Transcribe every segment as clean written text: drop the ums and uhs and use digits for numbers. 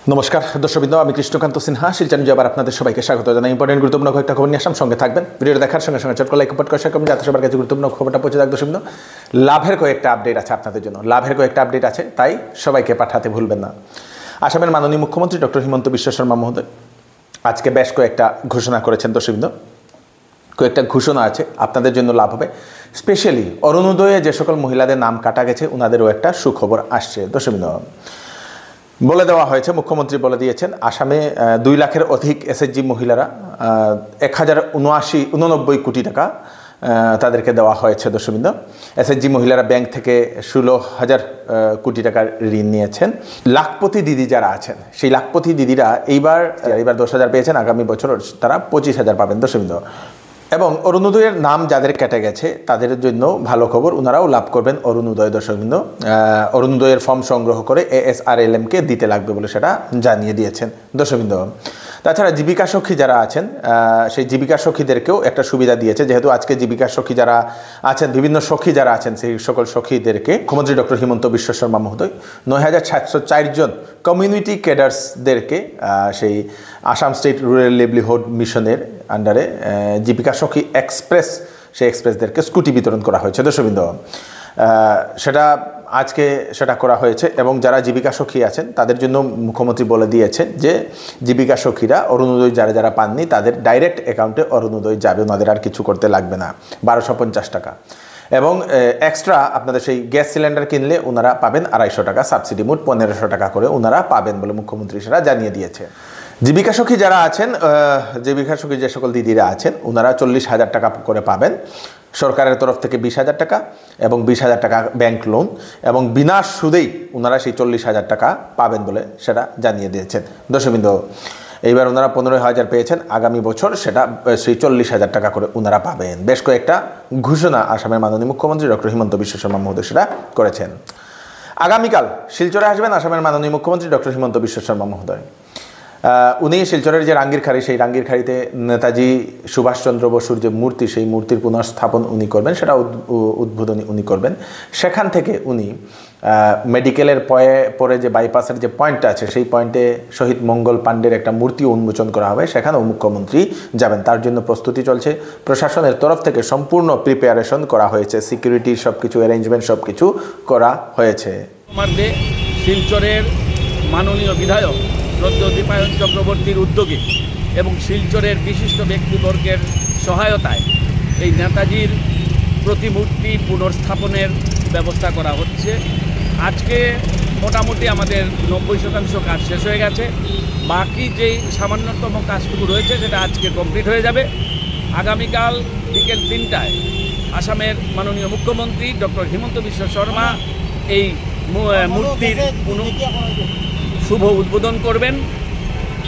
নমস্কার দর্শকবৃন্দ, আমি কৃষ্ণকান্ত সিনহা শিলচর নিউজে আবার আপনাদের সবাইকে স্বাগত জানাই। ইম্পর্টেন্ট গুরুত্বপূর্ণ কয়েকটা খবর নিয়ে আসলাম, সঙ্গে থাকবেন। ভিডিওটা দেখার সঙ্গে সঙ্গে চটকো লাইক শেয়ার করবেন যাতে সবার কাছে গুরুত্বপূর্ণ খবরটা পৌঁছে যাক। দর্শকবৃন্দ, লাভের কয়েকটা আপডেট আছে আপনাদের জন্য, লাভের কয়েকটা আপডেট আছে, তাই সবাইকে পাঠাতে ভুলবেন না। আসামের মাননীয় মুখ্যমন্ত্রী ডক্টর হিমন্ত বিশ্ব শর্মা মহোদয় আজকে বেশ কয়েকটা ঘোষণা করেছেন। দর্শকবৃন্দ, কয়েকটা ঘোষণা আছে আপনাদের জন্য লাভ হবে। স্পেশালি অরুণোদয়ে যে সকল মহিলাদের নাম কাটা গেছে ওনাদেরও একটা সুখবর আসছে। দর্শকবৃন্দ, বলে দেওয়া হয়েছে, মুখ্যমন্ত্রী বলে দিয়েছেন, আসামে 2 লাখের অধিক এসএইচজি মহিলারা 1089 কোটি টাকা তাদেরকে দেওয়া হয়েছে। দর্শকবৃন্দ, এসএইচজি মহিলারা ব্যাংক থেকে 16,000 কোটি টাকার ঋণ নিয়েছেন। লাখপতি দিদি যারা আছেন, সেই লাখপতি দিদিরা এইবার 10,000 পেয়েছেন, আগামী বছর তারা 25,000 পাবেন। দর্শকবৃন্দ, এবং অরুণোদয়ের নাম যাদের কেটে গেছে তাদের জন্য ভালো খবর, ওনারাও লাভ করবেন অরুণোদয়। দর্শকবৃন্দ, অরুণোদয়ের ফর্ম সংগ্রহ করে ASRLM-কে দিতে লাগবে বলে সেটা জানিয়ে দিয়েছেন। দর্শকবৃন্দ, তাছাড়া জীবিকা সখী যারা আছেন সেই জীবিকা সখীদেরকেও একটা সুবিধা দিয়েছে, যেহেতু আজকে জীবিকা সখী যারা আছেন, বিভিন্ন সখী যারা আছেন, সেই সকল সখীদেরকে মুখ্যমন্ত্রী ডক্টর হিমন্ত বিশ্ব শর্মা মহোদয় 9,704 জন কমিউনিটি ক্যাডার্সদেরকে সেই আসাম স্টেট রুরাল লিভলিহুড মিশনের আন্ডারে জীবিকা সখী এক্সপ্রেস, সেই এক্সপ্রেসদেরকে স্কুটি বিতরণ করা হয়েছে। দর্শকবৃন্দ, আজকে সেটা করা হয়েছে। এবং যারা জীবিকা সখী আছেন তাদের জন্য মুখ্যমন্ত্রী বলে দিয়েছেন যে জীবিকা সখীরা অরুণোদয় যারা পাননি তাদের ডাইরেক্ট অ্যাকাউন্টে অরুণোদয় যাবে, ওনাদের আর কিছু করতে লাগবে না। 1250 টাকা। এবং এক্সট্রা আপনাদের সেই গ্যাস সিলিন্ডার কিনলে ওনারা পাবেন 250 টাকা সাবসিডি, মোট 1500 টাকা করে ওনারা পাবেন বলে মুখ্যমন্ত্রী সেটা জানিয়ে দিয়েছে। জীবিকা সখী যারা আছেন, জীবিকা সখী যে সকল দিদিরা আছেন, ওনারা 40,000 টাকা করে পাবেন সরকারের তরফ থেকে, 20,000 টাকা এবং 20,000 টাকা ব্যাংক লোন, এবং বিনা সুদেই ওনারা সেই 40,000 টাকা পাবেন বলে সেটা জানিয়ে দিয়েছেন। দর্শকবৃন্দ, এইবার ওনারা 15,000 পেয়েছেন, আগামী বছর সেটা সেই 40,000 টাকা করে ওনারা পাবেন। বেশ কয়েকটা ঘোষণা আসামের মাননীয় মুখ্যমন্ত্রী ডক্টর হিমন্ত বিশ্ব শর্মা মহোদয় সেটা করেছেন। আগামীকাল শিলচরে আসবেন আসামের মাননীয় মুখ্যমন্ত্রী ডক্টর হিমন্ত বিশ্ব শর্মা মহোদয়। উনি শিলচরের যে রাঙ্গিরখাড়ি, সেই রাঙ্গিরখাড়িতে নেতাজি সুভাষচন্দ্র বসুর যে মূর্তি, সেই মূর্তির পুনঃস্থাপন উনি করবেন, সেটা উদ্বোধনী উনি করবেন। সেখান থেকে উনি মেডিকেলের পরে যে বাইপাসের যে পয়েন্টটা আছে, সেই পয়েন্টে শহীদ মঙ্গল পাণ্ডের একটা মূর্তি উন্মোচন করা হবে, সেখানেও মুখ্যমন্ত্রী যাবেন। তার জন্য প্রস্তুতি চলছে, প্রশাসনের তরফ থেকে সম্পূর্ণ প্রিপারেশন করা হয়েছে, সিকিউরিটি সব কিছু অ্যারেঞ্জমেন্ট সব কিছু করা হয়েছে। শিলচরের মাননীয় বিধায়ক দীপায়ন চক্রবর্তীর উদ্যোগে এবং শিলচরের বিশিষ্ট ব্যক্তিবর্গের সহায়তায় এই নেতাজির প্রতিমূর্তি পুনর্স্থাপনের ব্যবস্থা করা হচ্ছে। আজকে মোটামুটি আমাদের 90% কাজ শেষ হয়ে গেছে। বাকি যেই সামান্যতম কাজটুকু রয়েছে সেটা আজকে কমপ্লিট হয়ে যাবে। আগামীকাল বিকেল 3টায় আসামের মাননীয় মুখ্যমন্ত্রী ডক্টর হিমন্ত বিশ্ব শর্মা এই মূর্তির শুভ উদ্বোধন করবেন।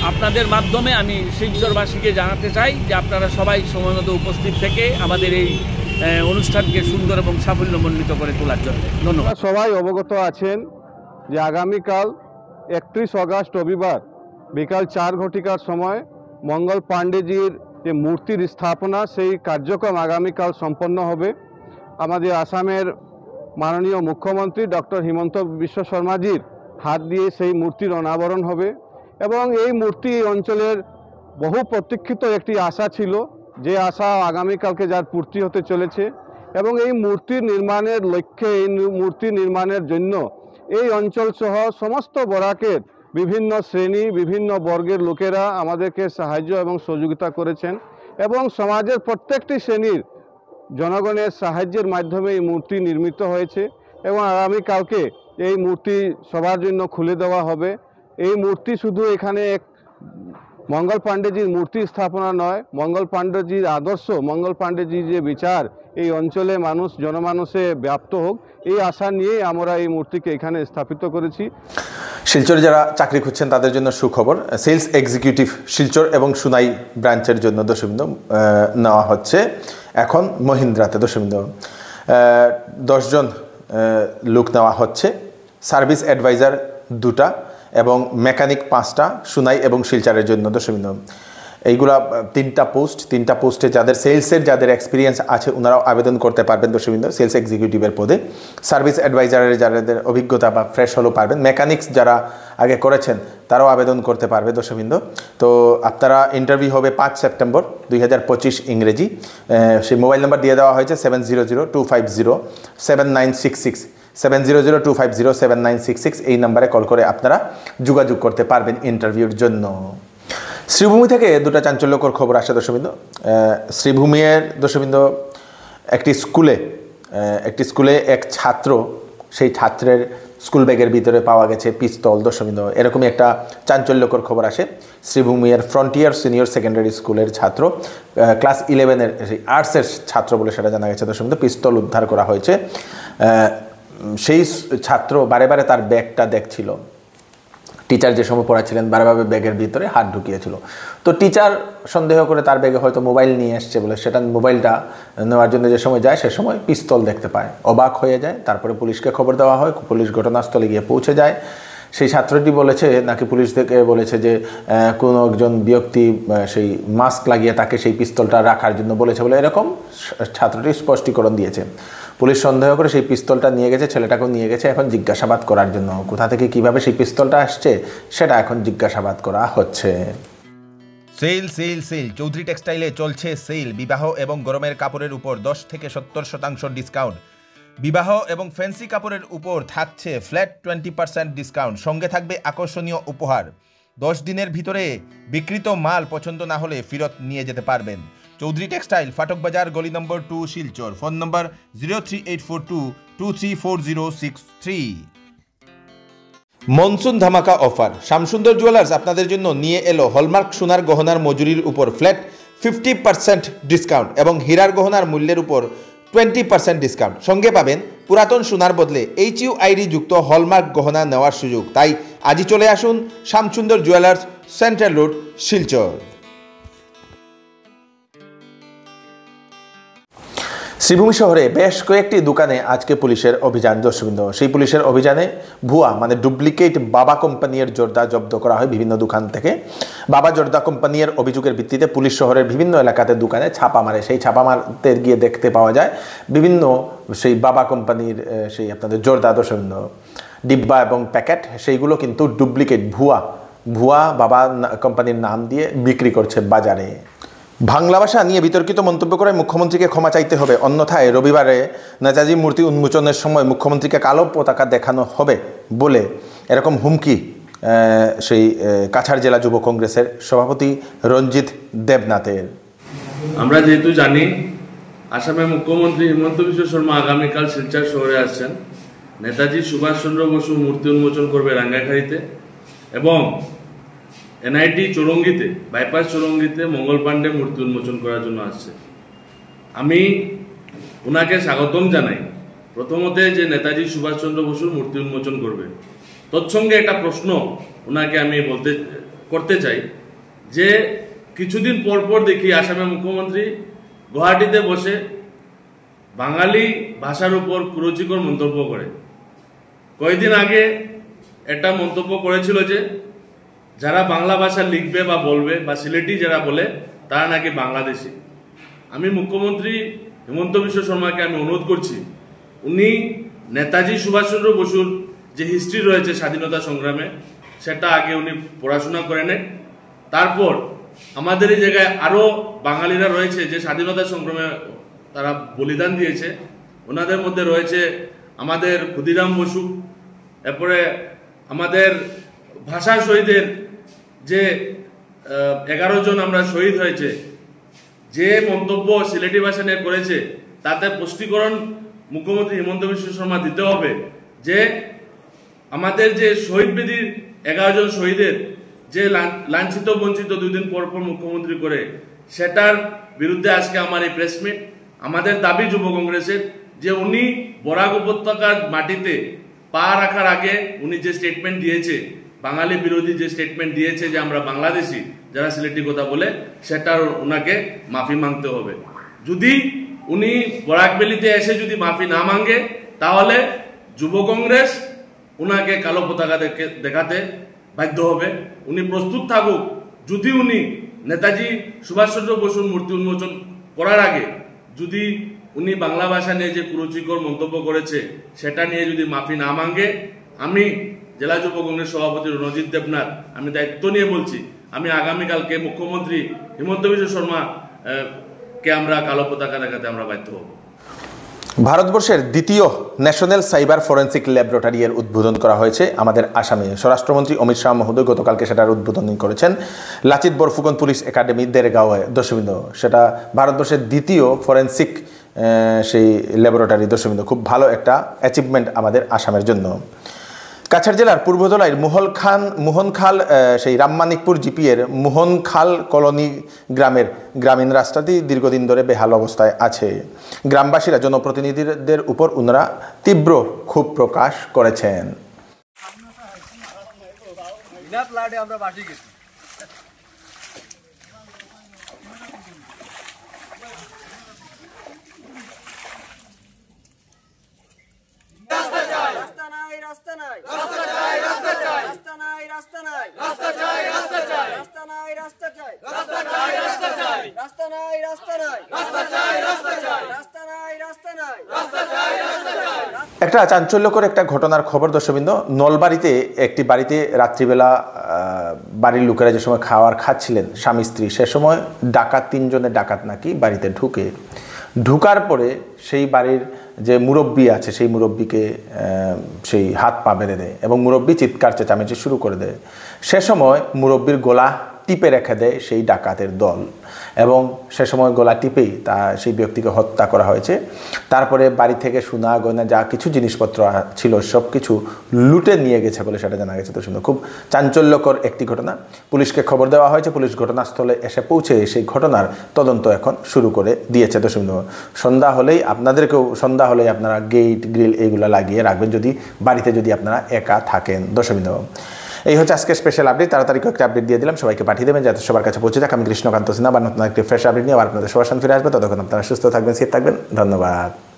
আপনাদের মাধ্যমে আমি শিলচরবাসীকে জানাতে চাই যে আপনারা সবাই সময়মত উপস্থিত থেকে আমাদের এই অনুষ্ঠানকে সুন্দর এবং সাফল্যমণ্ডিত করে তোলার জন্য ধন্যবাদ। সবাই অবগত আছেন যে আগামীকাল 31 অগাস্ট রবিবার বিকাল 4 ঘটিকার সময় মঙ্গল পাণ্ডেজির যে মূর্তির স্থাপনা, সেই কার্যক্রম আগামীকাল সম্পন্ন হবে। আমাদের আসামের মাননীয় মুখ্যমন্ত্রী ডক্টর হিমন্ত বিশ্ব শর্মাজির হাত দিয়ে সেই মূর্তির অনাবরণ হবে। এবং এই মূর্তি অঞ্চলের বহু প্রতীক্ষিত একটি আশা ছিল, যে আশা আগামীকালকে যার পূর্তি হতে চলেছে। এবং এই মূর্তি নির্মাণের লক্ষ্যে, এই মূর্তি নির্মাণের জন্য এই অঞ্চল সহ সমস্ত বরাকের বিভিন্ন শ্রেণী, বিভিন্ন বর্গের লোকেরা আমাদেরকে সাহায্য এবং সহযোগিতা করেছেন। এবং সমাজের প্রত্যেকটি শ্রেণীর জনগণের সাহায্যের মাধ্যমে এই মূর্তি নির্মিত হয়েছে। এবং আগামীকালকে এই মূর্তি সবার জন্য খুলে দেওয়া হবে। এই মূর্তি শুধু এখানে এক মঙ্গল পাণ্ডেজির মূর্তি স্থাপনা নয়, মঙ্গল পাণ্ডেজির আদর্শ, মঙ্গল পাণ্ডেজির যে বিচার এই অঞ্চলে জনমানুষে ব্যাপ্ত হোক, এই আশা নিয়ে আমরা এই মূর্তিকে এখানে স্থাপিত করেছি। শিলচরে যারা চাকরি খুঁজছেন তাদের জন্য সুখবর, সেলস এক্সিকিউটিভ শিলচর এবং সুনাই ব্রাঞ্চের জন্য দর্শকবৃন্দ নেওয়া হচ্ছে এখন মহিন্দ্রাতে। দর্শকবৃন্দ, 10 জন লোক নেওয়া হচ্ছে, সার্ভিস অ্যাডভাইজার 2টা এবং মেকানিক 5টা সুনাই এবং শিলচরের জন্য। দর্শকবৃন্দ, এইগুলা তিনটা পোস্টে যাদের সেলসের যাদের এক্সপিরিয়েন্স আছে ওনারাও আবেদন করতে পারবেন দর্শকবৃন্দ। সেলস এক্সিকিউটিভের পদে, সার্ভিস অ্যাডভাইজারের যাদের অভিজ্ঞতা বা ফ্রেশ হলেও পারবেন, মেকানিক্স যারা আগে করেছেন তারাও আবেদন করতে পারবে দর্শকবৃন্দ। তো আপনারা ইন্টারভিউ হবে 5 সেপ্টেম্বর 2025 ইংরেজি। সেই মোবাইল নাম্বার দিয়ে দেওয়া হয়েছে 700-250-7966 700-250-7966। এই নাম্বারে কল করে আপনারা যোগাযোগ করতে পারবেন ইন্টারভিউর জন্য। শ্রীভূমি থেকে দুটো চাঞ্চল্যকর খবর আসে দর্শকবৃন্দ। শ্রীভূমির দর্শকবৃন্দ একটি স্কুলে এক ছাত্র, সেই ছাত্রের স্কুল ব্যাগের ভিতরে পাওয়া গেছে পিস্তল দর্শকবৃন্দ। এরকমই একটা চাঞ্চল্যকর খবর আসে। শ্রীভূমির ফ্রন্টিয়ার সিনিয়র সেকেন্ডারি স্কুলের ছাত্র, ক্লাস 11-এর আর্টসের ছাত্র বলে সেটা জানা গেছে দর্শকবৃন্দ। পিস্তল উদ্ধার করা হয়েছে। সেই ছাত্র বারে বারে তার ব্যাগটা দেখছিল। টিচার যে সময় পড়াচ্ছিলেন বারবার ব্যাগের ভিতরে হাত ঢুকিয়েছিল। তো টিচার সন্দেহ করে তার ব্যাগে হয়তো মোবাইল নিয়ে এসছে বলে সেটা মোবাইলটা নেওয়ার জন্য যে সময় যায় সে সময় পিস্তল দেখতে পায়, অবাক হয়ে যায়। তারপরে পুলিশকে খবর দেওয়া হয়, পুলিশ ঘটনাস্থলে গিয়ে পৌঁছে যায়। সেই ছাত্রটি বলেছে নাকি পুলিশ থেকে বলেছে যে কোনো একজন ব্যক্তি সেই মাস্ক লাগিয়ে তাকে সেই পিস্তলটা রাখার জন্য বলেছে বলে এরকম ছাত্রটি স্পষ্টীকরণ দিয়েছে। পুলিশ সন্দেহ করে সেই পিস্তলটা নিয়ে গেছে, ছেলেটাকেও নিয়ে গেছে এখন জিজ্ঞাসাবাদ করার জন্য। কোথা থেকে কিভাবে সেই পিস্তলটা আসছে সেটা এখন জিজ্ঞাসাবাদ করা হচ্ছে। সেল সেল সেল চৌধুরী টেক্সটাইলে চলছে সেল। বিবাহ এবং গরমের কাপড়ের উপর 10 থেকে 70% ডিসকাউন্ট। বিবাহ এবং ফ্যান্সি কাপড়ের উপর থাকছে ফ্ল্যাট 20% ডিসকাউন্ট। সঙ্গে থাকবে আকর্ষণীয় উপহার। 10 দিনের ভিতরে বিক্রিত মাল পছন্দ না হলে ফেরত নিয়ে যেতে পারবেন। চৌধুরী টেক্সটাইল, ফাটক বাজার, গলি number 2, Silchar. Phone number 03842234063। Monsoon ধামাকা অফার। শ্যামসুন্দর জুয়েলার্স আপনাদের জন্য নিয়ে এলো হলমার্ক সোনার গহনার মজুরির উপর ফ্ল্যাট 50% ডিসকাউন্ট এবং হীরার গহনার মূল্যের উপর 20% ডিসকাউন্ট। সঙ্গে পাবেন পুরাতন সোনার বদলে HUID যুক্ত হলমার্ক গহনা নেওয়ার সুযোগ। তাই আজই চলে আসুন Shyamsundar jewellers, central road, Silchar. Sribhumi শহরে বেশ কয়েকটি দোকানে আজকে পুলিশের অভিযান দর্শকবৃন্দ। সেই পুলিশের অভিযানে ভুয়া মানে ডুপ্লিকেট বাবা কোম্পানির জর্দা জব্দ করা হয় বিভিন্ন দোকান থেকে। বাবা জর্দা কোম্পানির অভিযোগের ভিত্তিতে পুলিশ শহরের বিভিন্ন এলাকাতে দোকানে ছাপা মারে। সেই ছাপা মারতে গিয়ে দেখতে পাওয়া যায় বিভিন্ন সেই বাবা কোম্পানির সেই আপনাদের জর্দা দর্শকবৃন্দ ডিব্বা এবং প্যাকেট, সেইগুলো কিন্তু ডুপ্লিকেট ভুয়া বাবা কোম্পানির নাম দিয়ে বিক্রি করছে বাজারে। বাংলা ভাষা নিয়ে বিতর্কিত মন্তব্য করে মুখ্যমন্ত্রীকে ক্ষমা চাইতে হবে, অন্যথায় রবিবারে নেতাজি মূর্তি উন্মোচনের সময় মুখ্যমন্ত্রীকে কালো পতাকা দেখানো হবে বলে এরকম হুমকি সেই কাছাড় জেলা যুব কংগ্রেসের সভাপতি রঞ্জিত দেবনাথের। আমরা যেহেতু জানি আসামের মুখ্যমন্ত্রী হিমন্ত বিশ্ব শর্মা আগামীকাল শিলচর শহরে আসছেন, নেতাজি সুভাষচন্দ্র বসু মূর্তি উন্মোচন করবে রাঙ্গাখাড়িতে এবং NIT চৌরঙ্গিতে, বাইপাস চৌরঙ্গিতে মঙ্গল পাণ্ডে মূর্তি উন্মোচন করার জন্য আসছে। আমি ওনাকে স্বাগতম জানাই প্রথমতে যে নেতাজি সুভাষচন্দ্র বসুর মূর্তি উন্মোচন করবে। তৎসঙ্গে একটা প্রশ্ন ওনাকে আমি করতে চাই যে কিছুদিন পর দেখি আসামের মুখ্যমন্ত্রী গুয়াহাটিতে বসে বাঙালি ভাষার উপর কুরুচিকর মন্তব্য করে। কয়েকদিন আগে একটা মন্তব্য করেছিল যে যারা বাংলা ভাষা লিখবে বা বলবে বা সিলেটি যারা বলে তারা নাকি বাংলাদেশি। আমি মুখ্যমন্ত্রী হিমন্ত বিশ্ব শর্মাকে আমি অনুরোধ করছি, উনি নেতাজি সুভাষচন্দ্র বসুর যে হিস্ট্রি রয়েছে স্বাধীনতা সংগ্রামে সেটা আগে উনি পড়াশোনা করে নেন। তারপর আমাদের এই জায়গায় আরও বাঙালিরা রয়েছে যে স্বাধীনতা সংগ্রামে তারা বলিদান দিয়েছে। ওনাদের মধ্যে রয়েছে আমাদের ক্ষুদিরাম বসু, এরপরে আমাদের ভাষা শহীদের যে 11 জন আমরা শহীদ হয়েছে। যে মন্তব্য সিলেটি ভাষা নিয়ে করেছে তাতে স্পষ্টীকরণ মুখ্যমন্ত্রী হিমন্ত বিশ্ব শর্মা দিতে হবে যে আমাদের যে শহীদ বেদির 11 জন শহীদের যে লাঞ্ছিত বঞ্চিত 2 দিন পর মুখ্যমন্ত্রী করে, সেটার বিরুদ্ধে আজকে আমার এই প্রেসমিট। আমাদের দাবি যুব কংগ্রেসের যে উনি বরাক উপত্যকার মাটিতে পা রাখার আগে উনি যে স্টেটমেন্ট দিয়েছে, বাঙালি বিরোধী যে স্টেটমেন্ট দিয়েছে যে আমরা বাংলাদেশি যারা সিলেটি কথা বলে, সেটার ওনাকে মাফি মাংতে হবে। যদি উনি বরাকবেলিতে এসে যদি মাফি না মাঙ্গে তাহলে যুব কংগ্রেস উনাকে কালো পতাকা দেখাতে বাধ্য হবে। উনি প্রস্তুত থাকুক, যদি উনি নেতাজি সুভাষচন্দ্র বসুর মূর্তি উন্মোচন করার আগে যদি উনি বাংলা ভাষা নিয়ে যে কুরুচিকর মন্তব্য করেছে সেটা নিয়ে যদি মাফি না মাঙ্গে, আমি জেলা যুব কংগ্রেস সভাপতি রণজিৎ দেবনাথ আমি দায়িত্ব নিয়ে বলছি, আমি আগামীকালকে মুখ্যমন্ত্রী হিমন্ত বিশ্ব শর্মা কে আমরা কালো পতাকা দেখাতে আমরা বাধ্য হব। ভারতবর্ষের দ্বিতীয় ন্যাশনাল সাইবার ফরেন্সিক ল্যাবরেটরি এর উদ্বোধন করা হয়েছে আমাদের আসামে। স্বরাষ্ট্রমন্ত্রী অমিত শাহ মহোদয় গতকালকে সেটার উদ্বোধন করেছেন লাচিত বরফুকন পুলিশ একাডেমি দেরগাঁওয়ে দর্শকবৃন্দ। সেটা ভারতবর্ষের দ্বিতীয় ফরেন্সিক সেই ল্যাবরেটরি দর্শকবৃন্দ। খুব ভালো একটা অ্যাচিভমেন্ট আমাদের আসামের জন্য। কাছাড় জেলার পূর্বদলায় মোহনখাল সেই রামমানিকপুর জিপিএর মোহনখাল কলোনি গ্রামের গ্রামীণ রাস্তাটি দীর্ঘদিন ধরে বেহাল অবস্থায় আছে। গ্রামবাসীরা জনপ্রতিনিধিদের উপর ওনারা তীব্র ক্ষোভ প্রকাশ করেছেন। একটা চাঞ্চল্যকর একটা ঘটনার খবর দর্শকবৃন্দ। নলবাড়িতে একটি বাড়িতে রাত্রিবেলা বাড়ির লোকেরা যে সময় খাচ্ছিলেন স্বামী স্ত্রী, সে সময় ডাকাত, 3 জনের ডাকাত নাকি বাড়িতে ঢুকার পরে সেই বাড়ির যে মুরব্বী আছে সেই মুরব্বীকে সেই হাত পা বেঁধে দেয় এবং মুরব্বী চিৎকার চেঁচামেচি শুরু করে দেয়। সে সময় মুরব্বীর গলা টিপে রেখে দেয় সেই ডাকাতের দল এবং সে সময় গলা টিপেই সেই ব্যক্তিকে হত্যা করা হয়েছে। তারপরে বাড়ি থেকে সোনা গয়না যা কিছু জিনিসপত্র ছিল সব কিছু লুটে নিয়ে গেছে বলে সেটা জানা গেছে। তো সুন্দর, খুব চাঞ্চল্যকর একটি ঘটনা। পুলিশকে খবর দেওয়া হয়েছে, পুলিশ ঘটনাস্থলে এসে পৌঁছে সেই ঘটনার তদন্ত এখন শুরু করে দিয়েছে। তো সুন্দর, সন্ধ্যা হলেই আপনারা গেট গ্রিল এইগুলো লাগিয়ে রাখবেন যদি বাড়িতে আপনারা একা থাকেন। দর্শকবৃন্দ, এই হচ্ছে আজকে স্পেশাল আপডেট। তাড়াতাড়ি একটা আপডেট দিয়ে দিলাম, সবাইকে পাঠিয়ে দেবেন যাতে সবার কাছে পৌঁছে যাক। আমি কৃষ্ণকান্ত সিনহা, নতুন একটি ফ্রেশ আপডেট নিয়ে আবার আপনাদের সবার সামনে ফিরে আসবে। ততক্ষণ আপনারা সুস্থ থাকবেন, সেফ থাকবেন। ধন্যবাদ।